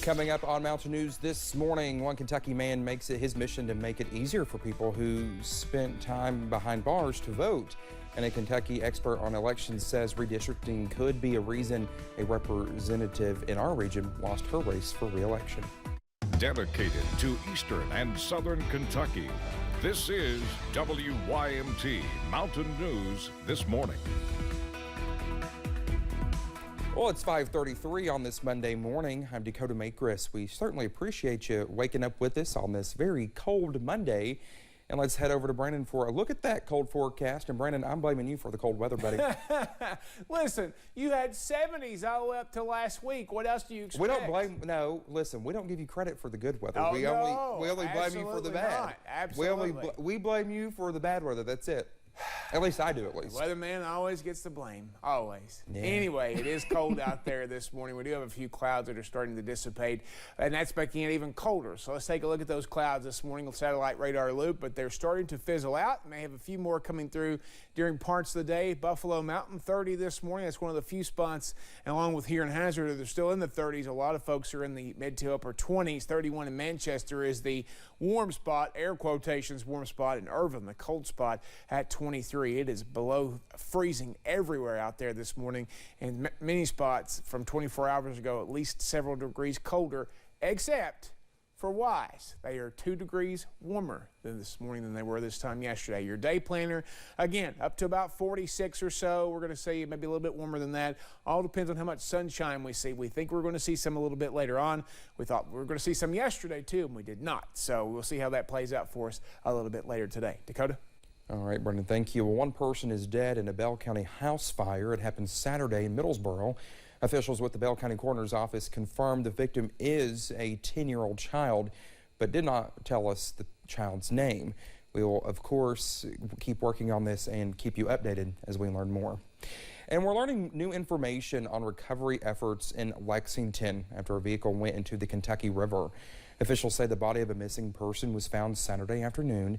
Coming up on Mountain News this morning, one Kentucky man makes it his mission to make it easier for people who spent time behind bars to vote. And a Kentucky expert on elections says redistricting could be a reason a representative in our region lost her race for re-election. Dedicated to Eastern and Southern Kentucky, this is WYMT Mountain News this morning. Well, it's 5:33 on this Monday morning. I'm Dakota Makris. We certainly appreciate you waking up with us on this very cold Monday. And let's head over to Brandon for a look at that cold forecast. And Brandon, I'm blaming you for the cold weather, buddy. Listen, you had 70s all the way up to last week. What else do you expect? We don't blame, no, listen, we don't give you credit for the good weather. Oh, we only blame you for the bad. Not. Absolutely. We blame you for the bad weather. That's it. At least I do, at least. Weatherman always gets the blame, always. Yeah. Anyway, it is cold out there this morning. We do have a few clouds that are starting to dissipate, and that's making it even colder. So let's take a look at those clouds this morning on satellite radar loop, but they're starting to fizzle out. May have a few more coming through during parts of the day. Buffalo Mountain, 30 this morning. That's one of the few spots, along with here in Hazard, they're still in the 30s. A lot of folks are in the mid to upper 20s. 31 in Manchester is the warm spot, air quotations, warm spot. In Irvine, the cold spot at 23. It is below freezing everywhere out there this morning, and many spots from 24 hours ago at least several degrees colder, except for Wise. They are 2 degrees warmer than this morning than they were this time yesterday. Your day planner, again, up to about 46 or so. We're going to see maybe a little bit warmer than that. All depends on how much sunshine we see. We think we're going to see some a little bit later on. We thought we were going to see some yesterday, too, and we did not. So we'll see how that plays out for us a little bit later today. Dakota? All right, Brendan, thank you. Well, one person is dead in a Bell County house fire. It happened Saturday in Middlesboro. Officials with the Bell County Coroner's Office confirmed the victim is a 10-year-old child, but did not tell us the child's name. We will, of course, keep working on this and keep you updated as we learn more. And we're learning new information on recovery efforts in Lexington after a vehicle went into the Kentucky River. Officials say the body of a missing person was found Saturday afternoon.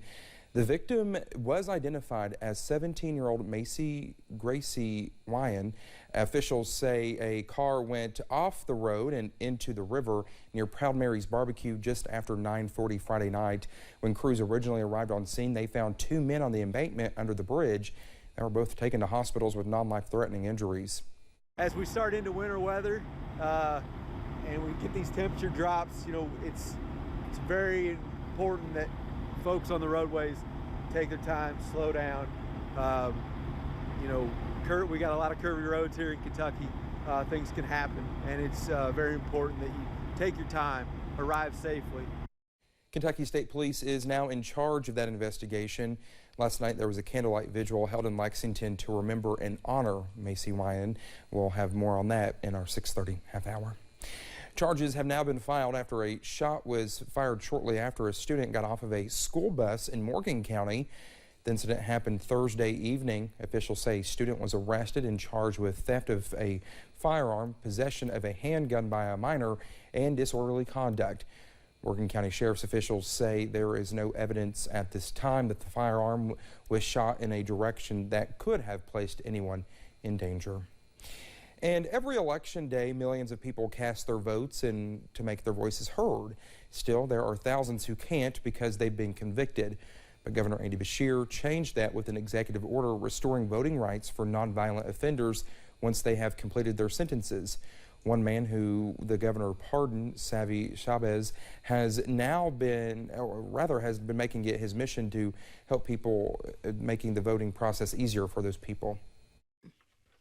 The victim was identified as 17-year-old Macy Gracie Wyan. Officials say a car went off the road and into the river near Proud Mary's Barbecue just after 9:40 Friday night. When crews originally arrived on scene, they found 2 men on the embankment under the bridge. They were both taken to hospitals with non-life-threatening injuries. As we start into winter weather and we get these temperature drops, you know, it's very important that folks on the roadways take their time, slow down. You know, we got a lot of curvy roads here in Kentucky. Things can happen, and it's very important that you take your time, arrive safely. Kentucky State Police is now in charge of that investigation. Last night there was a candlelight vigil held in Lexington to remember and honor Macy Wyan. We'll have more on that in our 6:30 half hour. Charges have now been filed after a shot was fired shortly after a student got off of a school bus in Morgan County. The incident happened Thursday evening. Officials say a student was arrested and charged with theft of a firearm, possession of a handgun by a minor, and disorderly conduct. Morgan County Sheriff's officials say there is no evidence at this time that the firearm was shot in a direction that could have placed anyone in danger. And every election day, millions of people cast their votes to make their voices heard. Still, there are thousands who can't because they've been convicted. But Governor Andy Beshear changed that with an executive order restoring voting rights for nonviolent offenders once they have completed their sentences. One man who the governor pardoned, Savi Chavez, has been making it his mission to help people, making the voting process easier for those people.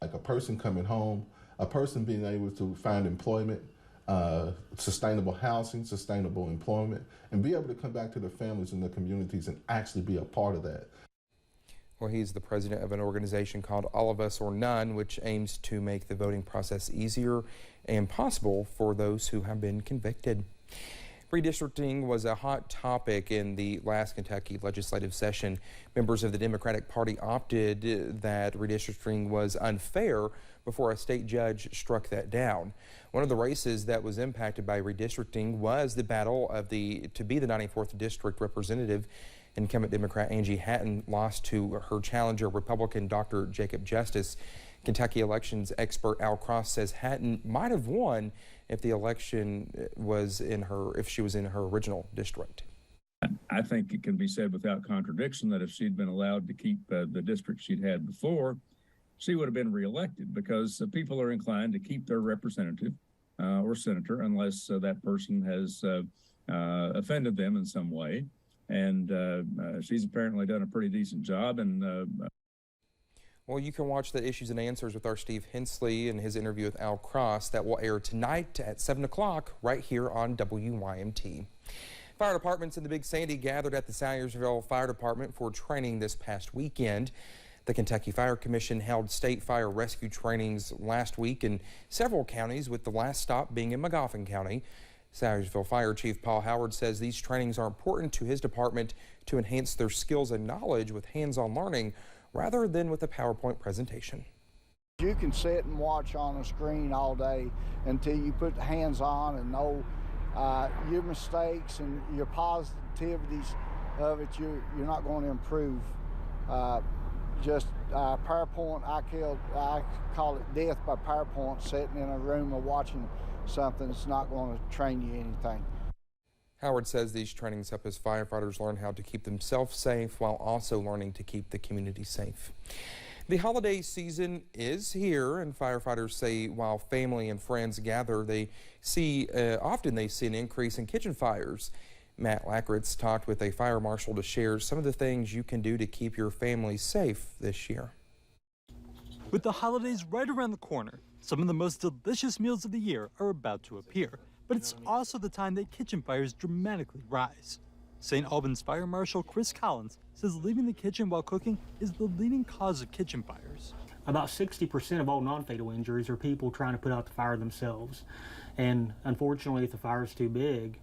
Like a person coming home, a person being able to find employment, sustainable housing, sustainable employment, and be able to come back to their families and their communities and actually be a part of that. Well, he's the president of an organization called All of Us or None, which aims to make the voting process easier and possible for those who have been convicted. Redistricting was a hot topic in the last Kentucky legislative session. Members of the Democratic Party opted that redistricting was unfair before a state judge struck that down. One of the races that was impacted by redistricting was the battle to be the 94th District representative. Incumbent Democrat Angie Hatton lost to her challenger, Republican Dr. Jacob Justice. Kentucky elections expert Al Cross says Hatton might have won if the election was if she was in her original district. I think it can be said without contradiction that if she'd been allowed to keep the district she'd had before, she would have been reelected, because people are inclined to keep their representative or senator unless that person has offended them in some way. And she's apparently done a pretty decent job. And well, you can watch the Issues and Answers with our Steve Hensley and his interview with Al Cross. That will air tonight at 7 o'clock right here on WYMT. Fire departments in the Big Sandy gathered at the Salyersville Fire Department for training this past weekend. The Kentucky Fire Commission held state fire rescue trainings last week in several counties, with the last stop being in Magoffin County. Salyersville Fire Chief Paul Howard says these trainings are important to his department to enhance their skills and knowledge with hands-on learning rather than with a PowerPoint presentation. You can sit and watch on a screen all day until you put the hands on and know your mistakes and your positivities of it. You're not going to improve. Just PowerPoint, I call it death by PowerPoint, sitting in a room or watching something. It's not going to train you anything. Howard says these trainings help his firefighters learn how to keep themselves safe while also learning to keep the community safe. The holiday season is here, and firefighters say while family and friends gather, often they see an increase in kitchen fires. Matt Lackritz talked with a fire marshal to share some of the things you can do to keep your family safe this year. With the holidays right around the corner, some of the most delicious meals of the year are about to appear, but it's also the time that kitchen fires dramatically rise. St. Albans Fire Marshal Chris Collins says leaving the kitchen while cooking is the leading cause of kitchen fires. About 60% of all non-fatal injuries are people trying to put out the fire themselves. And unfortunately, if the fire is too big,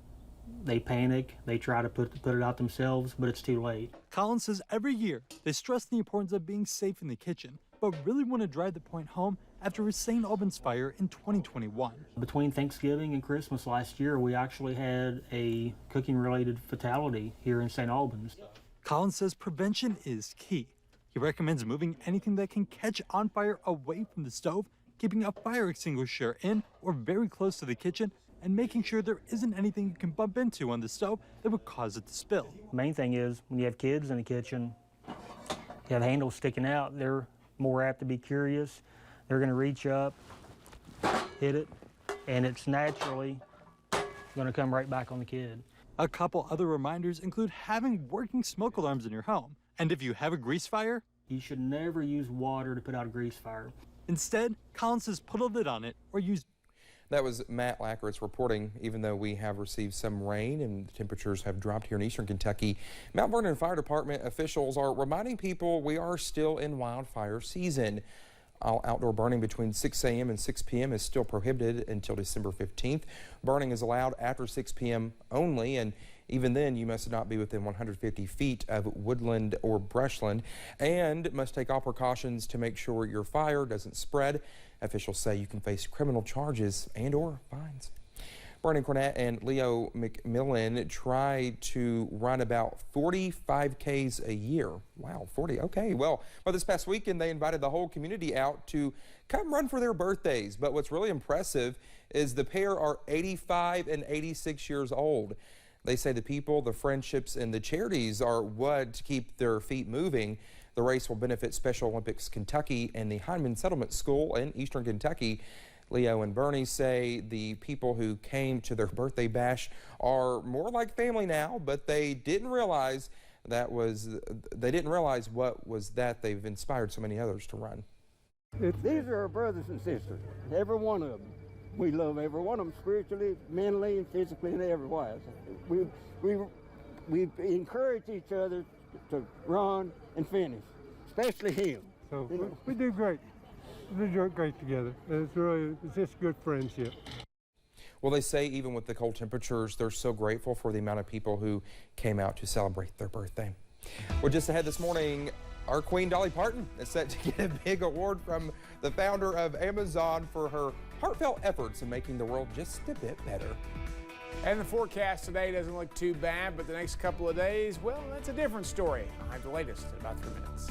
they panic, they try to put it out themselves, but it's too late. Collins says every year they stress the importance of being safe in the kitchen, but really want to drive the point home after a St. Albans fire in 2021. Between Thanksgiving and Christmas last year, we actually had a cooking-related fatality here in St. Albans. Collins says prevention is key. He recommends moving anything that can catch on fire away from the stove, keeping a fire extinguisher in or very close to the kitchen, and making sure there isn't anything you can bump into on the stove that would cause it to spill. The main thing is when you have kids in the kitchen, you have handles sticking out, they're more apt to be curious. They're going to reach up, hit it, and it's naturally going to come right back on the kid. A couple other reminders include having working smoke alarms in your home. And if you have a grease fire, you should never use water to put out a grease fire. Instead, Collins says put a lid on it or use. That was Matt Lackritz reporting. Even though we have received some rain and the temperatures have dropped here in eastern Kentucky, Mount Vernon Fire Department officials are reminding people we are still in wildfire season. All outdoor burning between 6 a.m. and 6 p.m. is still prohibited until December 15th. Burning is allowed after 6 p.m. only, and even then you must not be within 150 feet of woodland or brushland and must take all precautions to make sure your fire doesn't spread. Officials say you can face criminal charges and or fines. Bernie Cornett and Leo McMillan try to run about 45 Ks a year. Wow, 40, okay. Well, this past weekend they invited the whole community out to come run for their birthdays. But what's really impressive is the pair are 85 and 86 years old. They say the people, the friendships, and the charities are what keep their feet moving. The race will benefit Special Olympics Kentucky and the Hyman Settlement School in eastern Kentucky. Leo and Bernie say the people who came to their birthday bash are more like family now, but they didn't realize what was that they've inspired so many others to run. These are our brothers and sisters, every one of them. We love every one of them spiritually, mentally, and physically, and everywise. We encourage each other to run and finish, especially him. So we do great. We do great together. It's just good friendship. Well, they say even with the cold temperatures, they're so grateful for the amount of people who came out to celebrate their birthday. Well, just ahead this morning, our Queen Dolly Parton is set to get a big award from the founder of Amazon for her heartfelt efforts in making the world just a bit better. And the forecast today doesn't look too bad, but the next couple of days, well, that's a different story. I'll have the latest in about 3 minutes.